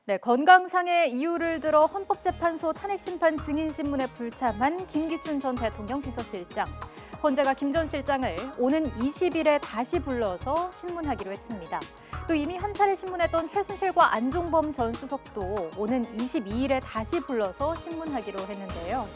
네, 건강상의 이유를 들어 헌법재판소 탄핵심판 증인신문에 불참한 김기춘 전 대통령 비서실장. 헌재가 김 전 실장을 오는 20일에 다시 불러서 신문하기로 했습니다. 또 이미 한 차례 신문했던 최순실과 안종범 전 수석도 오는 22일에 다시 불러서 신문하기로 했는데요.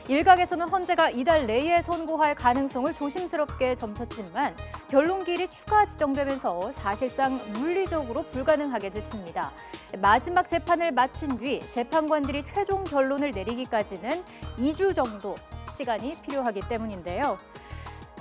일각에서는 헌재가 이달 내에 선고할 가능성을 조심스럽게 점쳤지만 변론기일이 추가 지정되면서 사실상 물리적으로 불가능하게 됐습니다. 마지막 재판을 마친 뒤 재판관들이 최종 결론을 내리기까지는 2주 정도 시간이 필요하기 때문인데요.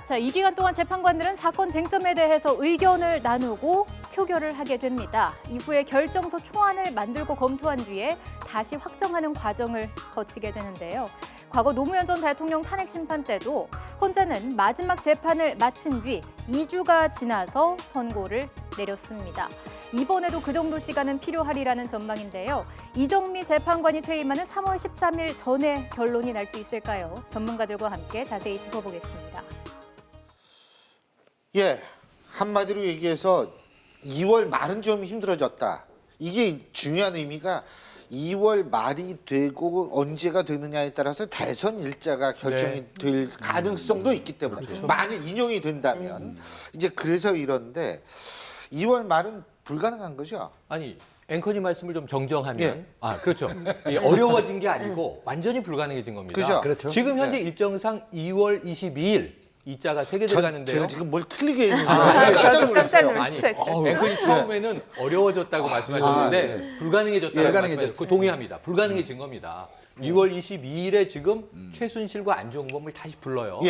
자, 이 기간 동안 재판관들은 사건 쟁점에 대해서 의견을 나누고 표결을 하게 됩니다. 이후에 결정서 초안을 만들고 검토한 뒤에 다시 확정하는 과정을 거치게 되는데요. 과거 노무현 전 대통령 탄핵 심판 때도 헌재는 마지막 재판을 마친 뒤 2주가 지나서 선고를 내렸습니다. 이번에도 그 정도 시간은 필요하리라는 전망인데요. 이정미 재판관이 퇴임하는 3월 13일 전에 결론이 날 수 있을까요? 전문가들과 함께 자세히 짚어보겠습니다. 예, 한마디로 얘기해서 2월 말은 좀 힘들어졌다. 이게 중요한 의미가 2월 말이 되고 언제가 되느냐에 따라서 대선 일자가 결정이 될 가능성도 있기 때문에 만약 인용이 된다면 이제 그래서 이런데 2월 말은 불가능한 거죠? 아니 앵커님 말씀을 좀 정정하면 그렇죠. 어려워진 게 아니고 완전히 불가능해진 겁니다. 그렇죠. 지금 현재 일정상 2월 22일 이자가 3개 들어가는데요. 제가 지금 뭘 틀리게 했는지 깜짝 놀랐어요. 아니, 앵커님 처음에는 어려워졌다고 말씀하셨는데 불가능해졌다고 말씀하셨고 그 동의합니다. 불가능해진 겁니다. 2월 22일에 지금 최순실과 안종범을 다시 불러요.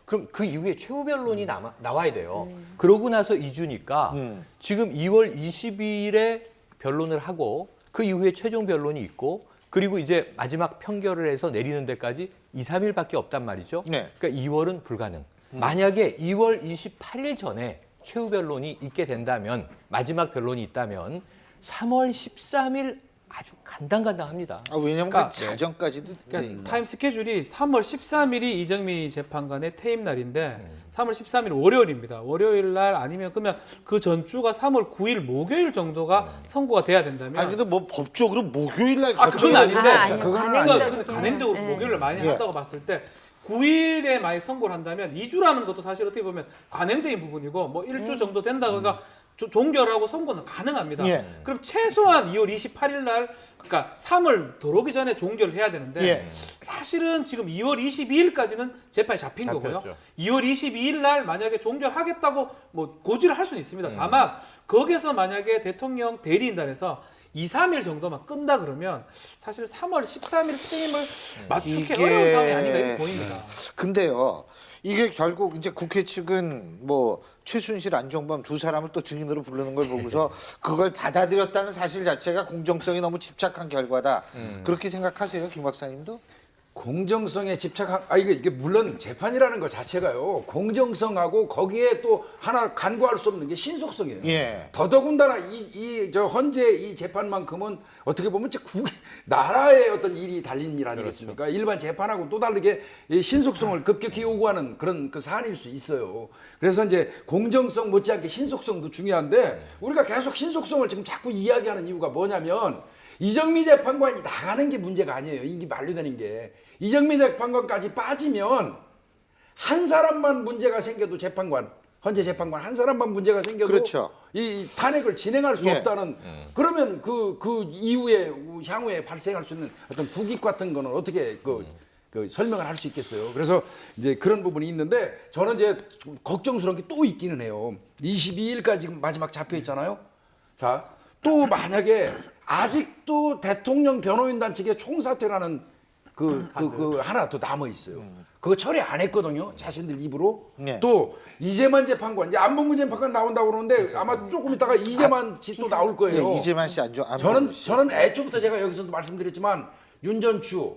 그럼 그 이후에 최후 변론이 나와야 돼요. 그러고 나서 2주니까 지금 2월 22일에 변론을 하고 그 이후에 최종 변론이 있고 그리고 이제 마지막 판결을 해서 내리는 데까지 2, 3일밖에 없단 말이죠. 그러니까 2월은 불가능. 만약에 2월 28일 전에 최후 변론이 있게 된다면 마지막 변론이 있다면 3월 13일 아주 간당간당합니다. 왜냐하면 그러니까, 자정까지도 그러니까 타임 스케줄이 3월 13일이 이정미 재판관의 퇴임 날인데 3월 13일 월요일입니다. 월요일 날 아니면 그러면 그 전주가 3월 9일 목요일 정도가 선고가 돼야 된다면 아니 근데 뭐 법적으로 목요일 날 그건 아닌데 그거는 간행적으로 목요일을 많이 한다고 봤을 때 9일에 많이 선고를 한다면 2주라는 것도 사실 어떻게 보면 관행적인 부분이고 뭐 1주 정도 된다가 종결하고 선고는 가능합니다. 그럼 최소한 2월 28일 날 그러니까 3월 들어오기 전에 종결을 해야 되는데 사실은 지금 2월 22일까지는 재판이 잡힌 거고요. 2월 22일 날 만약에 종결하겠다고 뭐 고지를 할 수는 있습니다. 다만 거기에서 만약에 대통령 대리인단에서 2, 3일 정도만 끈다 그러면 사실 3월 13일 퇴임을 맞추기 어려운 상황이 아닌가 이렇게 보입니다. 근데요. 이게 결국 이제 국회 측은 뭐 최순실, 안종범 두 사람을 또 증인으로 부르는 걸 보고서 그걸 받아들였다는 사실 자체가 공정성이 너무 집착한 결과다. 그렇게 생각하세요, 김 박사님도? 공정성에 집착한 이게 물론 재판이라는 것 자체가요 공정성하고 거기에 또 하나 간과할 수 없는 게 신속성이에요. 더더군다나 저 헌재 이 재판만큼은 어떻게 보면 나라의 어떤 일이 달린 일 아니겠습니까? 일반 재판하고 또 다르게 이 신속성을 급격히 요구하는 그런 그 사안일 수 있어요. 그래서 이제 공정성 못지않게 신속성도 중요한데 우리가 계속 신속성을 지금 자꾸 이야기하는 이유가 뭐냐면. 이정미 재판관이 나가는 게 문제가 아니에요. 임기 만료되는 게. 이정미 재판관까지 빠지면 한 사람만 문제가 생겨도 헌재 재판관 한 사람만 문제가 생겨도 이 탄핵을 진행할 수 없다는 그러면 그 이후에 향후에 발생할 수 있는 어떤 국익 같은 거는 어떻게 그 설명을 할 수 있겠어요. 그래서 이제 그런 부분이 있는데 저는 이제 좀 걱정스러운 게 또 있기는 해요. 22일까지 마지막 잡혀 있잖아요. 자, 또 만약에 아직도 대통령 변호인단 측의 총사퇴라는 하나 더 남아 있어요. 그거 처리 안 했거든요. 자신들 입으로. 또 이재만 재판관, 이제 안봉근 재판관 나온다고 그러는데 아마 조금 있다가 이재만 씨 또 나올 거예요. 이재만 씨 저는 애초부터 제가 여기서도 말씀드렸지만 윤전추,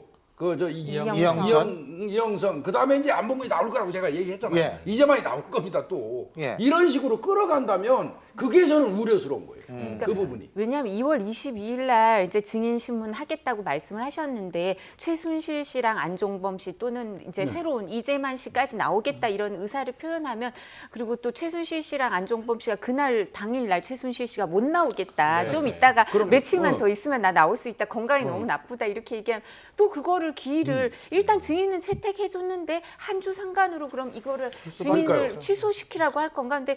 이영성 그다음에 이제 안봉근이 나올 거라고 제가 얘기했잖아요. 예. 이재만이 나올 겁니다 또. 예. 이런 식으로 끌어간다면 그게 저는 우려스러운 거예요. 그 부분이. 왜냐하면 2월 22일 날 이제 증인 신문 하겠다고 말씀을 하셨는데 최순실 씨랑 안종범 씨 또는 이제 새로운 이재만 씨까지 나오겠다 이런 의사를 표현하면 그리고 또 최순실 씨랑 안종범 씨가 그날 당일 날 최순실 씨가 못 나오겠다. 좀 있다가 며칠만 더 있으면 나 나올 수 있다. 건강이 너무 나쁘다. 이렇게 얘기하면 또 그거를 기일을 일단 증인은 채택해 줬는데 한 주 상간으로 그럼 이거를 증인을 그러니까요. 취소시키라고 할 건가? 근데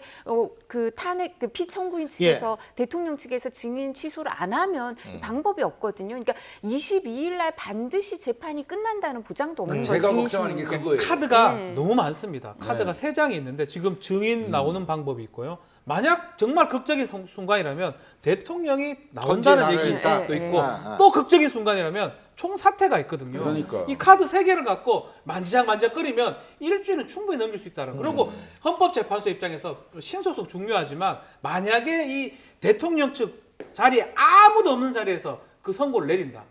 그 탄핵 그 피청구인 측에서 대통령 측에서 증인 취소를 안 하면 방법이 없거든요. 그러니까 22일 날 반드시 재판이 끝난다는 보장도 없는 거예요. 제가 증인 걱정하는 게 신문. 그거예요. 카드가 네. 너무 많습니다. 카드가 세 장이 있는데 지금 증인 나오는 방법이 있고요. 만약 정말 극적인 순간이라면 대통령이 나온다는 헌재 얘기도 나가겠다. 있고 아. 또 극적인 순간이라면 총사퇴가 있거든요. 그러니까. 이 카드 세 개를 갖고 만지작만지작거리면 일주일은 충분히 넘길 수 있다는. 그리고 헌법재판소 입장에서 신속성 중요하지만 만약에 이 대통령 측 자리에 아무도 없는 자리에서 그 선고를 내린다.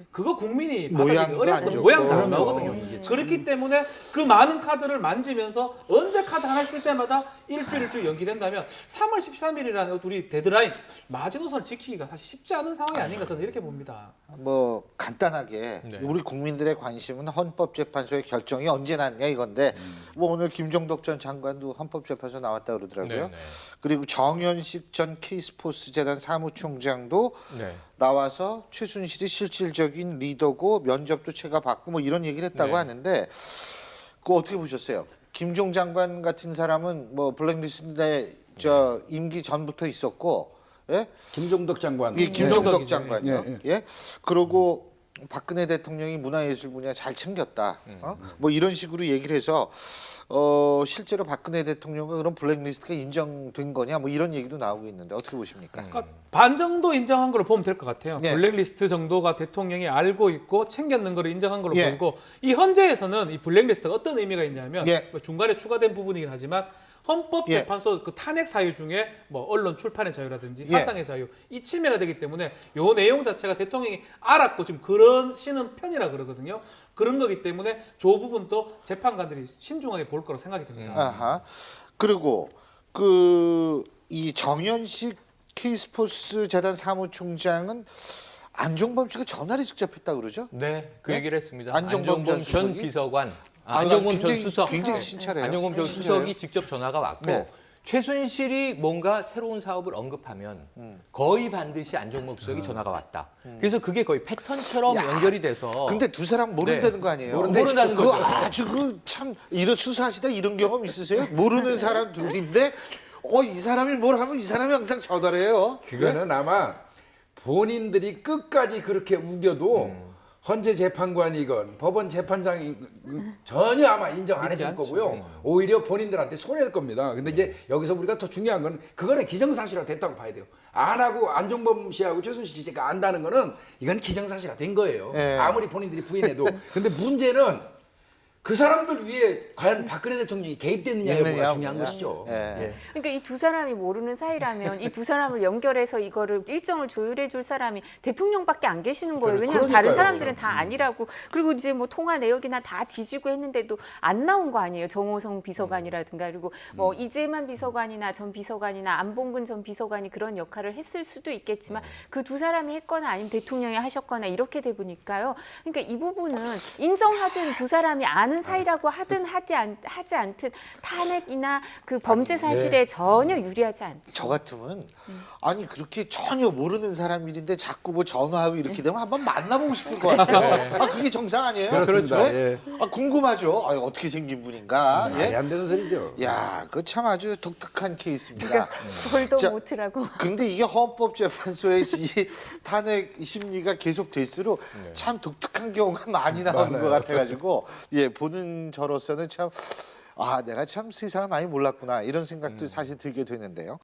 그거 국민이 받아들이기 모양도 안 어렵고 좋고. 모양도 안 그럼요. 나오거든요. 이게 그렇기 때문에 그 많은 카드를 만지면서 언제 카드 하나 쓸 때마다 일주일 연기된다면 3월 13일이라는 우리 데드라인 마지노선을 지키기가 사실 쉽지 않은 상황이 아닌가 저는 이렇게 봅니다. 뭐 간단하게 네. 우리 국민들의 관심은 헌법재판소의 결정이 언제 났냐 이건데 뭐 오늘 김종덕 전 장관도 헌법재판소 나왔다 그러더라고요. 네, 네. 그리고 정현식 전 케이스포스 재단 사무총장도 네. 나와서 최순실이 실질적인 리더고 면접도 제가 받고 뭐 이런 얘기를 했다고 네. 하는데 그거 어떻게 보셨어요? 김종 장관 같은 사람은 뭐 블랙리스트인데 저 임기 전부터 있었고, 예? 김종덕 장관. 이 김종덕 김종덕이죠. 장관요. 예. 그러고 박근혜 대통령이 문화예술 분야 잘 챙겼다. 뭐 이런 식으로 얘기를 해서 실제로 박근혜 대통령과 그런 블랙리스트가 인정된 거냐 뭐 이런 얘기도 나오고 있는데 어떻게 보십니까? 그러니까 반 정도 인정한 걸로 보면 될 것 같아요. 예. 블랙리스트 정도가 대통령이 알고 있고 챙겼는 거를 인정한 걸로 예. 보이고 이 헌재에서는 이 블랙리스트가 어떤 의미가 있냐면 예. 뭐 중간에 추가된 부분이긴 하지만 헌법재판소 그 탄핵 사유 중에 뭐 언론 출판의 자유라든지 예. 사상의 자유 이 침해가 되기 때문에 요 내용 자체가 대통령이 알았고 지금 그러시는 편이라 그러거든요. 그런 거기 때문에 저 부분도 재판관들이 신중하게 볼 거라고 생각이 듭니다. 아하. 그리고 그 이 정현식 케이스포스 재단 사무총장은 안종범 씨가 전화를 직접 했다고 그러죠? 네, 그 네? 얘기를 했습니다. 안종범 전 전 수석이? 비서관, 아, 안종범 전 굉장히- 수석, 굉장히 친절해요. 안종범 전 친절해요. 수석이 직접 전화가 왔고 네. 최순실이 뭔가 새로운 사업을 언급하면 거의 반드시 안종범 수석이 전화가 왔다. 그래서 그게 거의 패턴처럼 야, 연결이 돼서 근데 두 사람 모른다는 네. 거 아니에요? 모른다는 그거 거죠. 아주 그 참 이런 수사하시다 이런 경험 있으세요? 모르는 사람 둘인데 이 사람이 뭘 하면 이 사람이 항상 전화를 해요. 그거는 아마 본인들이 끝까지 그렇게 우겨도 헌재 재판관이건 법원 재판장이 전혀 아마 인정 안 믿지 해줄 않죠. 거고요. 오히려 본인들한테 손해일 겁니다. 근데 이제 여기서 우리가 더 중요한 건 그거는 기정사실화 됐다고 봐야 돼요. 안 하고 안종범 씨하고 최순실 씨가 안다는 거는 이건 기정사실화 된 거예요. 예. 아무리 본인들이 부인해도. 근데 문제는 그 사람들 위에 과연 박근혜 대통령이 개입됐느냐가 중요한 것이죠. 예. 그러니까 이 두 사람이 모르는 사이라면 이 두 사람을 연결해서 이거를 일정을 조율해 줄 사람이 대통령밖에 안 계시는 거예요. 왜냐하면 다른 그러니까요. 사람들은 다 아니라고. 그리고 이제 뭐 통화 내역이나 다 뒤지고 했는데도 안 나온 거 아니에요. 정호성 비서관이라든가 그리고 뭐 이재만 비서관이나 전 비서관이나 안봉근 전 비서관이 그런 역할을 했을 수도 있겠지만 그 두 사람이 했거나 아니면 대통령이 하셨거나 이렇게 돼 보니까요. 그러니까 이 부분은 인정하든 두 사람이 아는 사이라고 하든 하지 않든 탄핵이나 그 범죄 사실에 전혀 유리하지 않죠. 저 같으면 아니 그렇게 전혀 모르는 사람인데 자꾸 뭐 전화하고 이렇게 되면 한번 만나보고 싶을 것 같아요. 아 그게 정상 아니에요? 그렇습니다. 네? 예. 아 궁금하죠. 아, 어떻게 생긴 분인가? 말이 예? 안 되는 소리죠. 야, 그 참 아주 독특한 케이스입니다. 그러니까 볼도 자, 못하라고. 근데 이게 헌법재판소의 이 탄핵 심리가 계속 될수록 참 독특한 경우가 많이 나오는 많아요. 것 같아가지고 보는 저로서는 참 내가 참 세상을 많이 몰랐구나 이런 생각도 사실 들게 되는데요.